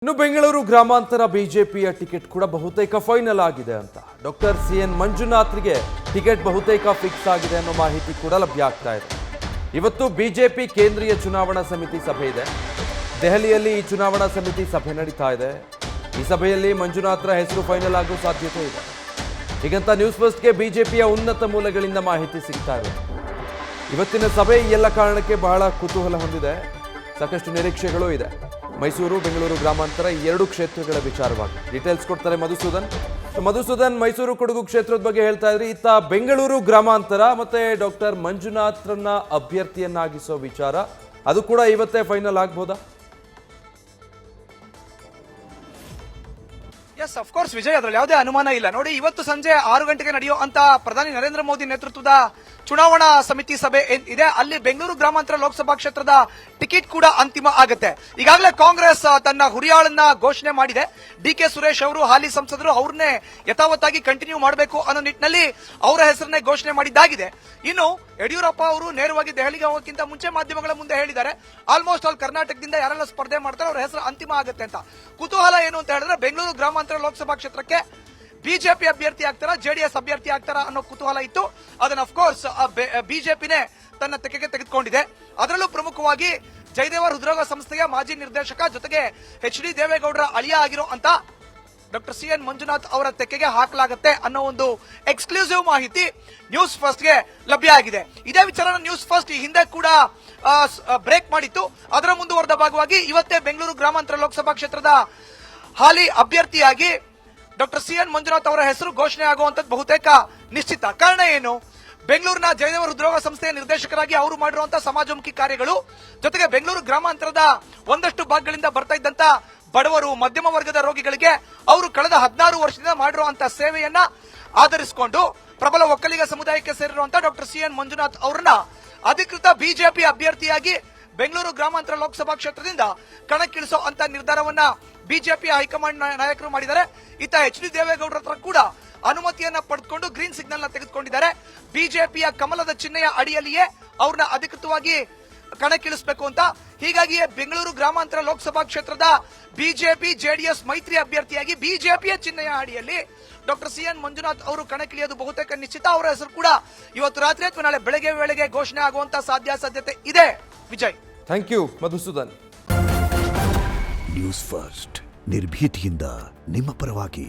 ಇನ್ನು ಬೆಂಗಳೂರು ಗ್ರಾಮಾಂತರ ಬಿಜೆಪಿಯ ಟಿಕೆಟ್ ಕೂಡ ಬಹುತೇಕ ಫೈನಲ್ ಆಗಿದೆ ಅಂತ ಡಾಕ್ಟರ್ ಸಿಎನ್ ಮಂಜುನಾಥ್ರಿಗೆ ಟಿಕೆಟ್ ಬಹುತೇಕ ಫಿಕ್ಸ್ ಆಗಿದೆ ಅನ್ನೋ ಮಾಹಿತಿ ಕೂಡ ಲಭ್ಯ ಆಗ್ತಾ ಇದೆ. ಇವತ್ತು ಬಿಜೆಪಿ ಕೇಂದ್ರೀಯ ಚುನಾವಣಾ ಸಮಿತಿ ಸಭೆ ಇದೆ. ದೆಹಲಿಯಲ್ಲಿ ಈ ಚುನಾವಣಾ ಸಮಿತಿ ಸಭೆ ನಡೀತಾ ಇದೆ. ಈ ಸಭೆಯಲ್ಲಿ ಮಂಜುನಾಥ್ರ ಹೆಸರು ಫೈನಲ್ ಆಗೋ ಸಾಧ್ಯತೆ ಇದೆ. ಹೀಗಂತ ನ್ಯೂಸ್ ಫಸ್ಟ್ಗೆ ಬಿಜೆಪಿಯ ಉನ್ನತ ಮೂಲಗಳಿಂದ ಮಾಹಿತಿ ಸಿಗ್ತಾ ಇದೆ. ಇವತ್ತಿನ ಸಭೆ ಈ ಎಲ್ಲ ಕಾರಣಕ್ಕೆ ಬಹಳ ಕುತೂಹಲ ಹೊಂದಿದೆ. ಸಾಕಷ್ಟು ನಿರೀಕ್ಷೆಗಳು ಇದೆ. ಮೈಸೂರು ಬೆಂಗಳೂರು ಗ್ರಾಮಾಂತರ ಈ ಎರಡು ಕ್ಷೇತ್ರಗಳ ವಿಚಾರವಾಗಿ ಡೀಟೇಲ್ಸ್ ಕೊಡ್ತಾರೆ ಮಧುಸೂದನ್. ಮೈಸೂರು ಕೊಡಗು ಕ್ಷೇತ್ರದ ಬಗ್ಗೆ ಹೇಳ್ತಾ ಇದ್ರಿ. ಇತ್ತ ಬೆಂಗಳೂರು ಗ್ರಾಮಾಂತರ ಮತ್ತೆ ಡಾಕ್ಟರ್ ಮಂಜುನಾಥ್ರನ್ನ ಅಭ್ಯರ್ಥಿಯನ್ನಾಗಿಸೋ ವಿಚಾರ ಅದು ಕೂಡ ಇವತ್ತೇ ಫೈನಲ್ ಆಗ್ಬೋದಾ? ಎಸ್, ಆಫ್ ಕೋರ್ಸ್ ವಿಜಯ್, ಅದರಲ್ಲಿ ಯಾವುದೇ ಅನುಮಾನ ಇಲ್ಲ. ನೋಡಿ, ಇವತ್ತು ಸಂಜೆ 6 ಗಂಟೆಗೆ ನಡೆಯುವಂತ ಪ್ರಧಾನಿ ನರೇಂದ್ರ ಮೋದಿ ನೇತೃತ್ವದ ಚುನಾವಣಾ ಸಮಿತಿ ಸಭೆ ಇದೆ. ಅಲ್ಲಿ ಬೆಂಗಳೂರು ಗ್ರಾಮಾಂತರ ಲೋಕಸಭಾ ಕ್ಷೇತ್ರದ ಟಿಕೆಟ್ ಕೂಡ ಅಂತಿಮ ಆಗುತ್ತೆ. ಈಗಾಗಲೇ ಕಾಂಗ್ರೆಸ್ ತನ್ನ ಹುರಿಯಾಳನ್ನ ಘೋಷಣೆ ಮಾಡಿದೆ. ಡಿ.ಕೆ. ಸುರೇಶ್ ಅವರು ಹಾಲಿ ಸಂಸದರು ಅವ್ರನ್ನೇ ಯಥಾವತ್ತಾಗಿ ಕಂಟಿನ್ಯೂ ಮಾಡಬೇಕು ಅನ್ನೋ ನಿಟ್ಟಿನಲ್ಲಿ ಅವರ ಹೆಸರನ್ನೇ ಘೋಷಣೆ ಮಾಡಿದ್ದಾಗಿದೆ. ಇನ್ನು ಯಡಿಯೂರಪ್ಪ ಅವರು ನೇರವಾಗಿ ದೆಹಲಿಗೆ ಹೋಗೋಕ್ಕಿಂತ ಮುಂಚೆ ಮಾಧ್ಯಮಗಳ ಮುಂದೆ ಹೇಳಿದ್ದಾರೆ, ಆಲ್ಮೋಸ್ಟ್ ಆಲ್ ಕರ್ನಾಟಕದಿಂದ ಯಾರೆಲ್ಲ ಸ್ಪರ್ಧೆ ಮಾಡ್ತಾರೆ ಅವರ ಹೆಸರು ಅಂತಿಮ ಆಗುತ್ತೆ ಅಂತ. ಕುತೂಹಲ ಏನು ಅಂತ ಹೇಳಿದ್ರೆ, ಬೆಂಗಳೂರು ಗ್ರಾಮಾಂತರ ಲೋಕಸಭಾ ಕ್ಷೇತ್ರಕ್ಕೆ ಬಿಜೆಪಿ ಅಭ್ಯರ್ಥಿ ಆಗ್ತಾರ, ಜೆಡಿಎಸ್ ಅಭ್ಯರ್ಥಿ ಆಗ್ತಾರ ಅನ್ನೋ ಕುತೂಹಲ ಇತ್ತು. ಅದನ್ನ ಅಫ್ಕೋರ್ಸ್ ಬಿಜೆಪಿನೇ ತನ್ನ ತೆಕೆಗೆ ತೆಗೆದುಕೊಂಡಿದೆ. ಅದರಲ್ಲೂ ಪ್ರಮುಖವಾಗಿ ಜಯದೇವ ಹೃದ್ರೋಗ ಸಂಸ್ಥೆಯ ಮಾಜಿ ನಿರ್ದೇಶಕ ಜೊತೆಗೆ ಎಚ್.ಡಿ. ದೇವೇಗೌಡರ ಅಳಿಯ ಆಗಿರೋ ಅಂತ ಡಾಕ್ಟರ್ ಸಿಎನ್ ಮಂಜುನಾಥ್ ಅವರ ತೆಕೆಗೆ ಹಾಕಲಾಗುತ್ತೆ ಅನ್ನೋ ಒಂದು ಎಕ್ಸ್ಕ್ಲೂಸಿವ್ ಮಾಹಿತಿ ನ್ಯೂಸ್ ಫಸ್ಟ್ಗೆ ಲಭ್ಯ ಆಗಿದೆ. ಇದೇ ವಿಚಾರನ ನ್ಯೂಸ್ ಫಸ್ಟ್ ಈ ಹಿಂದೆ ಕೂಡ ಬ್ರೇಕ್ ಮಾಡಿತ್ತು. ಅದರ ಮುಂದುವರೆದ ಭಾಗವಾಗಿ ಇವತ್ತೇ ಬೆಂಗಳೂರು ಗ್ರಾಮಾಂತರ ಲೋಕಸಭಾ ಕ್ಷೇತ್ರದ ಹಾಲಿ ಅಭ್ಯರ್ಥಿಯಾಗಿ ಡಾಕ್ಟರ್ ಸಿಎನ್ ಮಂಜುನಾಥ್ ಅವರ ಹೆಸರು ಘೋಷಣೆ ಆಗುವಂತದ್ದು ಬಹುತೇಕ ನಿಶ್ಚಿತ. ಕಾರಣ ಏನು? ಬೆಂಗಳೂರಿನ ಜಯದೇವ ಹೃದ್ರೋಗ ಸಂಸ್ಥೆಯ ನಿರ್ದೇಶಕರಾಗಿ ಅವರು ಮಾಡಿರುವಂತಹ ಸಮಾಜಮುಖಿ ಕಾರ್ಯಗಳು, ಜೊತೆಗೆ ಬೆಂಗಳೂರು ಗ್ರಾಮಾಂತರದ ಒಂದಷ್ಟು ಭಾಗಗಳಿಂದ ಬರ್ತಾ ಇದ್ದಂತ ಬಡವರು, ಮಧ್ಯಮ ವರ್ಗದ ರೋಗಿಗಳಿಗೆ ಅವರು ಕಳೆದ 16 ವರ್ಷದಿಂದ ಮಾಡಿರುವಂತಹ ಸೇವೆಯನ್ನ ಆಧರಿಸಿಕೊಂಡು ಪ್ರಬಲ ಒಕ್ಕಲಿಗ ಸಮುದಾಯಕ್ಕೆ ಸೇರಿರುವಂತಹ ಡಾಕ್ಟರ್ ಸಿಎನ್ ಮಂಜುನಾಥ್ ಅವರನ್ನ ಅಧಿಕೃತ ಬಿಜೆಪಿ ಅಭ್ಯರ್ಥಿಯಾಗಿ ಬೆಂಗಳೂರು ಗ್ರಾಮಾಂತರ ಲೋಕಸಭಾ ಕ್ಷೇತ್ರದಿಂದ ಕಣಕ್ಕಿಳಿಸೋ ಅಂತ ನಿರ್ಧಾರವನ್ನ ಬಿಜೆಪಿಯ ಹೈಕಮಾಂಡ್ ನಾಯಕರು ಮಾಡಿದ್ದಾರೆ. ಇತ್ತ ಎಚ್.ಡಿ. ದೇವೇಗೌಡರ ಹತ್ರ ಕೂಡ ಅನುಮತಿಯನ್ನ ಪಡೆದುಕೊಂಡು ಗ್ರೀನ್ ಸಿಗ್ನಲ್ ನ ತೆಗೆದುಕೊಂಡಿದ್ದಾರೆ. ಬಿಜೆಪಿಯ ಕಮಲದ ಚಿಹ್ನೆಯ ಅಡಿಯಲ್ಲಿಯೇ ಅವ್ರನ್ನ ಅಧಿಕೃತವಾಗಿ ಕಣಕ್ಕಿಳಿಸಬೇಕು ಅಂತ. ಹೀಗಾಗಿಯೇ ಬೆಂಗಳೂರು ಗ್ರಾಮಾಂತರ ಲೋಕಸಭಾ ಕ್ಷೇತ್ರದ ಬಿಜೆಪಿ ಜೆಡಿಎಸ್ ಮೈತ್ರಿ ಅಭ್ಯರ್ಥಿಯಾಗಿ ಬಿಜೆಪಿಯ ಚಿಹ್ನೆಯ ಅಡಿಯಲ್ಲಿ ಡಾಕ್ಟರ್ ಸಿಎನ್ ಮಂಜುನಾಥ್ ಅವರು ಕಣಕ್ಕಿಳಿಯೋದು ಬಹುತೇಕ ನಿಶ್ಚಿತ. ಅವರ ಹೆಸರು ಕೂಡ ಇವತ್ತು ರಾತ್ರಿ ಅಥವಾ ನಾಳೆ ಬೆಳಗ್ಗೆ ವೇಳೆಗೆ ಘೋಷಣೆ ಆಗುವಂತ ಸಾಧ್ಯತೆ ಇದೆ. Vijay, thank you Madhusudan. News First ನಿರ್ಭೀತಿಯಿಂದ ನಿಮ್ಮ ಪರವಾಗಿ.